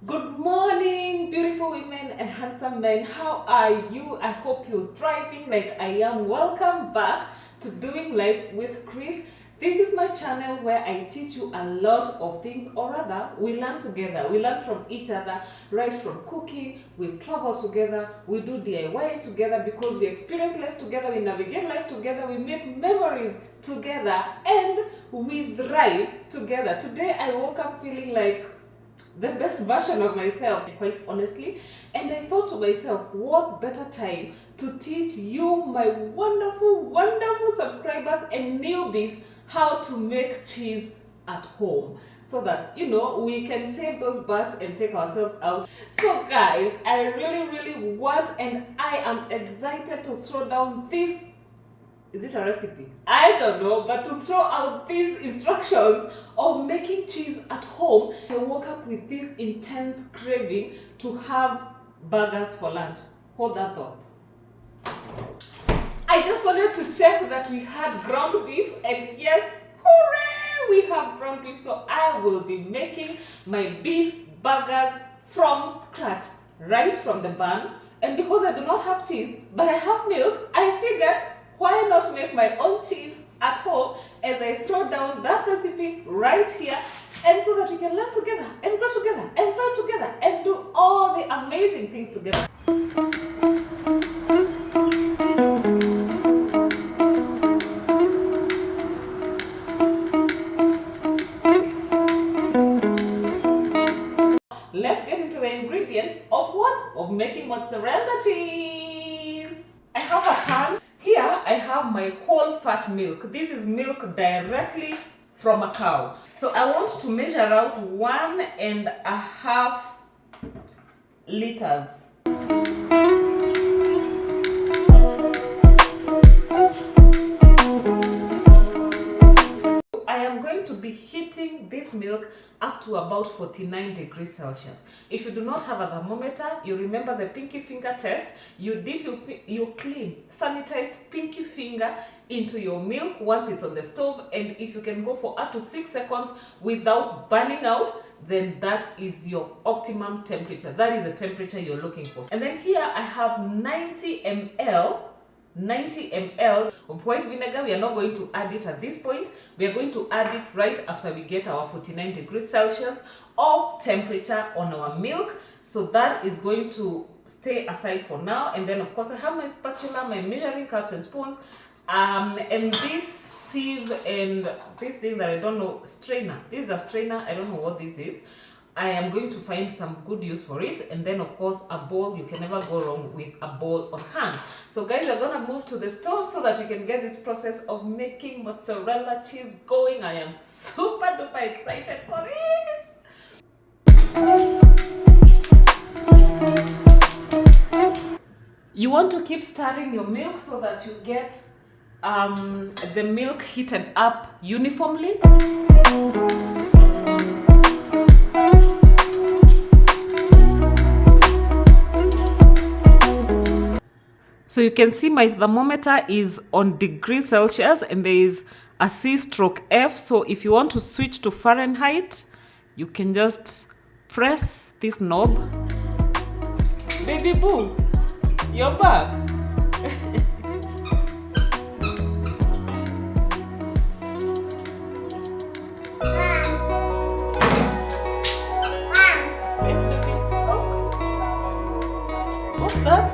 Good morning, beautiful women and handsome men. How are you? I hope you're thriving like I am. Welcome back to Doing Life with Chris. This is my channel where I teach you a lot of things, or rather, we learn together. We learn from each other, right from cooking, we travel together, we do DIYs together because we experience life together, we navigate life together, we make memories together, and we thrive together. Today, I woke up feeling like the best version of myself, quite honestly. And I thought to myself, what better time to teach you, my wonderful, wonderful subscribers and newbies, how to make cheese at home so that we can save those bucks and take ourselves out. So guys, I really want, and I am excited to throw down this, is it a recipe? I don't know, but to throw out these instructions of making cheese at home, I woke up with this intense craving to have burgers for lunch. Hold that thought. I just wanted to check that we had ground beef, and yes, hooray, we have ground beef. So I will be making my beef burgers from scratch, right from the bun. And because I do not have cheese, but I have milk, I figured, why not make my own cheese at home as I throw down that recipe right here, and so that we can learn together and grow together and thrive together and do all the amazing things together. Let's get into the ingredients of what? Of making mozzarella cheese. I have a pan. Here I have my whole fat milk. This is milk directly from a cow. So I want to measure out 1.5 liters. I am going to be heating this milk up to about 49 degrees Celsius. If you do not have a thermometer, you remember the pinky finger test. You dip your clean, sanitized pinky finger into your milk once it's on the stove, and if you can go for up to 6 seconds without burning out, then that is your optimum temperature. That is the temperature you're looking for. And then here I have 90 ml of white vinegar. We are not going to add it at this point. We are going to add it right after we get our 49 degrees Celsius of temperature on our milk. So that is going to stay aside for now. And then of course I have my spatula, my measuring cups and spoons, and this sieve and this thing that I don't know, strainer. This is a strainer. I don't know what this is. I am going to find some good use for it. And then of course a bowl. You can never go wrong with a bowl on hand. So guys, we're gonna move to the stove so that we can get this process of making mozzarella cheese going. I am super duper excited for this. You want to keep stirring your milk so that you get the milk heated up uniformly. So you can see my thermometer is on degrees Celsius and there is a C/F. So if you want to switch to Fahrenheit, you can just press this knob. Baby boo, you're back. Yes, baby. What's that?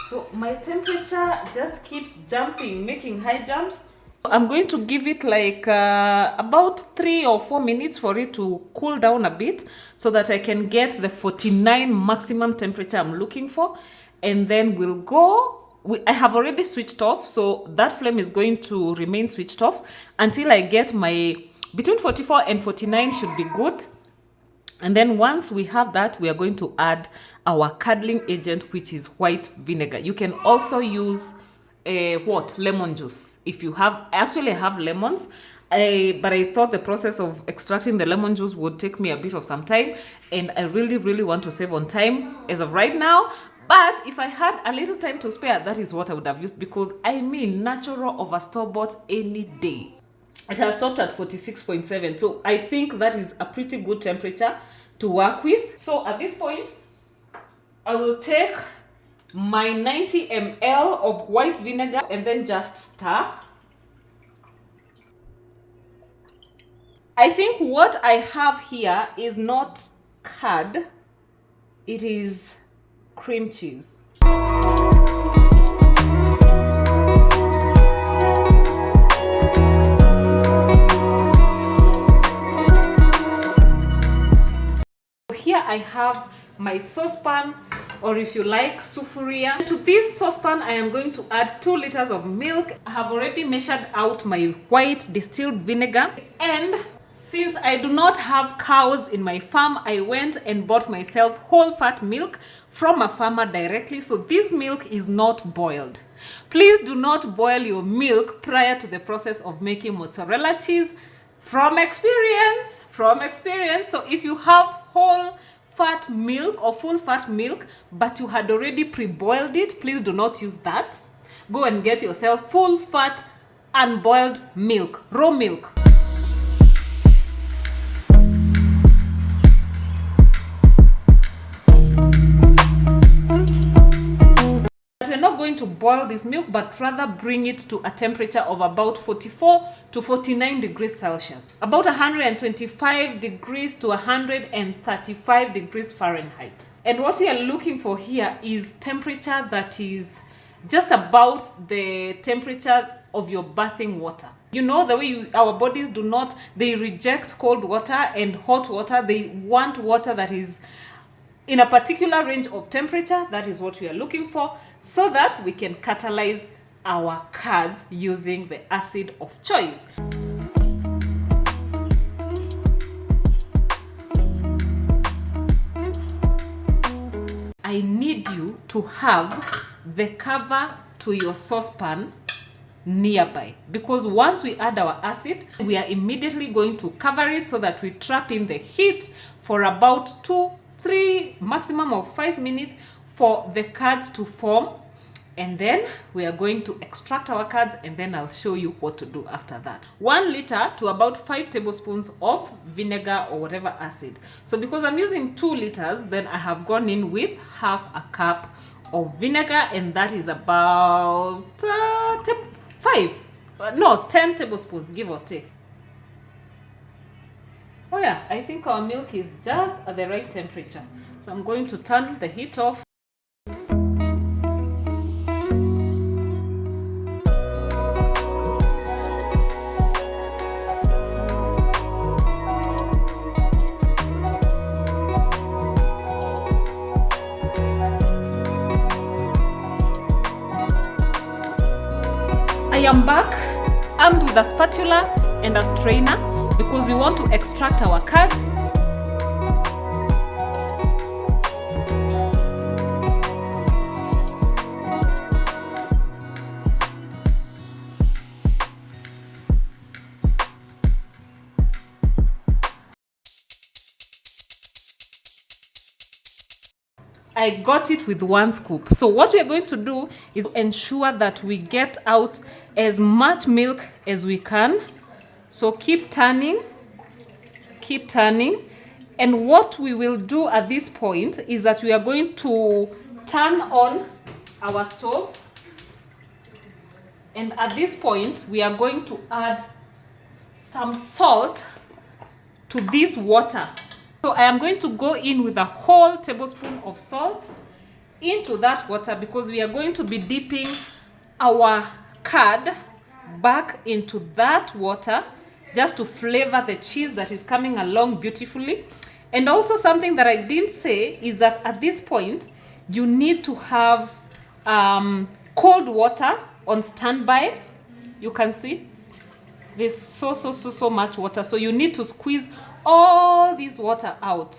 So my temperature just keeps jumping, making high jumps. I'm going to give it like about 3 or 4 minutes for it to cool down a bit so that I can get the 49 maximum temperature I'm looking for. And then we'll go. I have already switched off, so that flame is going to remain switched off until I get my between 44 and 49 should be good. And then once we have that, we are going to add our curdling agent, which is white vinegar. You can also use lemon juice if you have. I actually have lemons, but I thought the process of extracting the lemon juice would take me a bit of some time, and I really want to save on time as of right now. But if I had a little time to spare, that is what I would have used, because I mean natural over store-bought any day. It has stopped at 46.7, so I think that is a pretty good temperature to work with. So at this point, I will take my 90 ml of white vinegar and then just stir. I think what I have here is not curd, it is cream cheese. Here I have my saucepan, or if you like, sufuria. To this saucepan, I am going to add 2 liters of milk. I have already measured out my white distilled vinegar, and since I do not have cows in my farm, I went and bought myself whole fat milk from a farmer directly. So this milk is not boiled. Please do not boil your milk prior to the process of making mozzarella cheese. From experience. So if you have whole fat milk or full fat milk, but you had already pre-boiled it, please do not use that. Go and get yourself full fat unboiled milk, raw milk. We're not going to boil this milk, but rather bring it to a temperature of about 44 to 49 degrees Celsius. About 125 degrees to 135 degrees Fahrenheit. And what we are looking for here is temperature that is just about the temperature of your bathing water. You know, the way our bodies do not, they reject cold water and hot water. They want water that is in a particular range of temperature. That is what we are looking for, so that we can catalyze our curds using the acid of choice. I need you to have the cover to your saucepan nearby, because once we add our acid, we are immediately going to cover it so that we trap in the heat for about 2-3, maximum of 5 minutes for the curds to form, and then we are going to extract our curds, and then I'll show you what to do after that. 1 liter to about 5 tablespoons of vinegar or whatever acid. So because I'm using 2 liters, then I have gone in with half a cup of vinegar, and that is about 10 tablespoons, give or take. Oh yeah, I think our milk is just at the right temperature. So I'm going to turn the heat off. I am back, armed with a spatula and a strainer, because we want to extract our curds. I got it with 1 scoop. So what we are going to do is ensure that we get out as much milk as we can. So keep turning. And what we will do at this point is that we are going to turn on our stove. And at this point, we are going to add some salt to this water. So I am going to go in with a whole tablespoon of salt into that water, because we are going to be dipping our curd back into that water just to flavor the cheese that is coming along beautifully. And also something that I didn't say is that at this point, you need to have cold water on standby. You can see there's so much water. So you need to squeeze all this water out.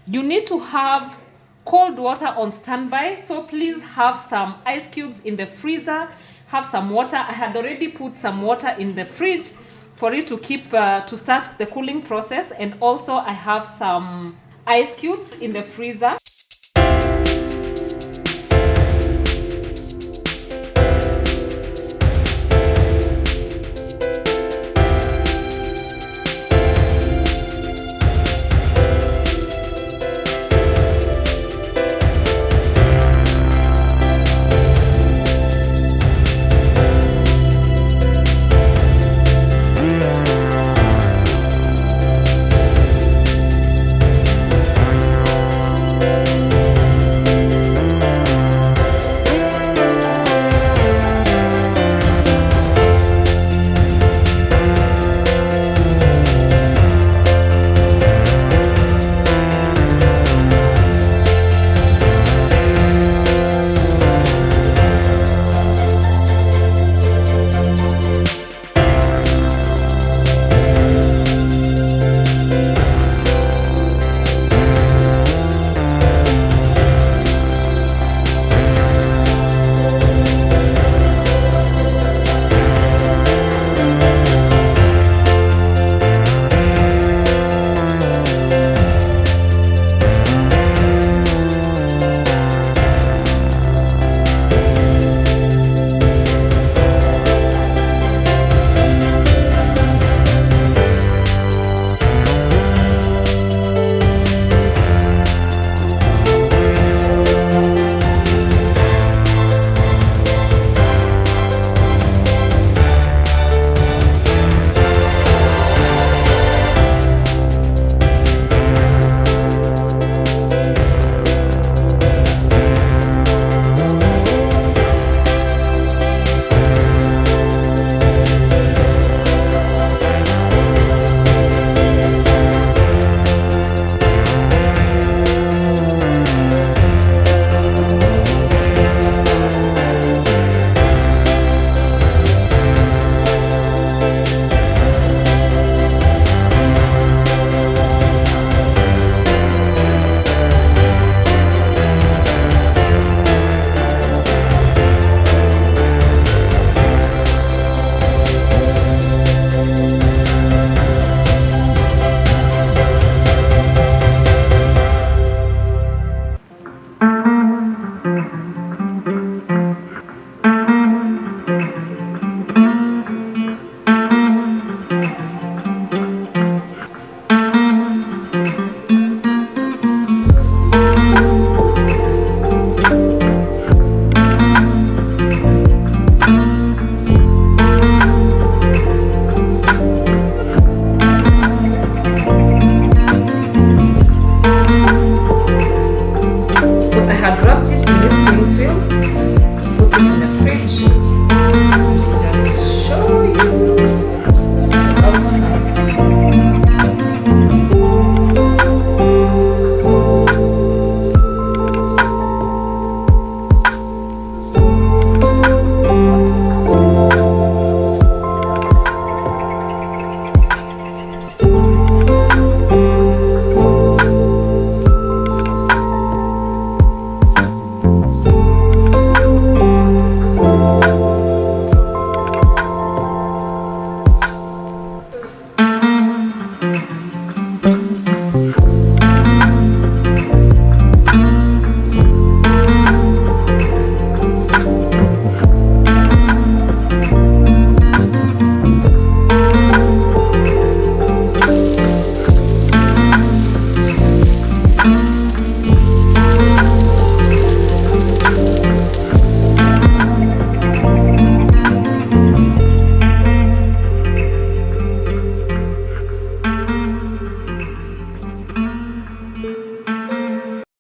You need to have cold water on standby. So please have some ice cubes in the freezer. Have some water. I had already put some water in the fridge for it to keep to start the cooling process. And also I have some ice cubes in the freezer.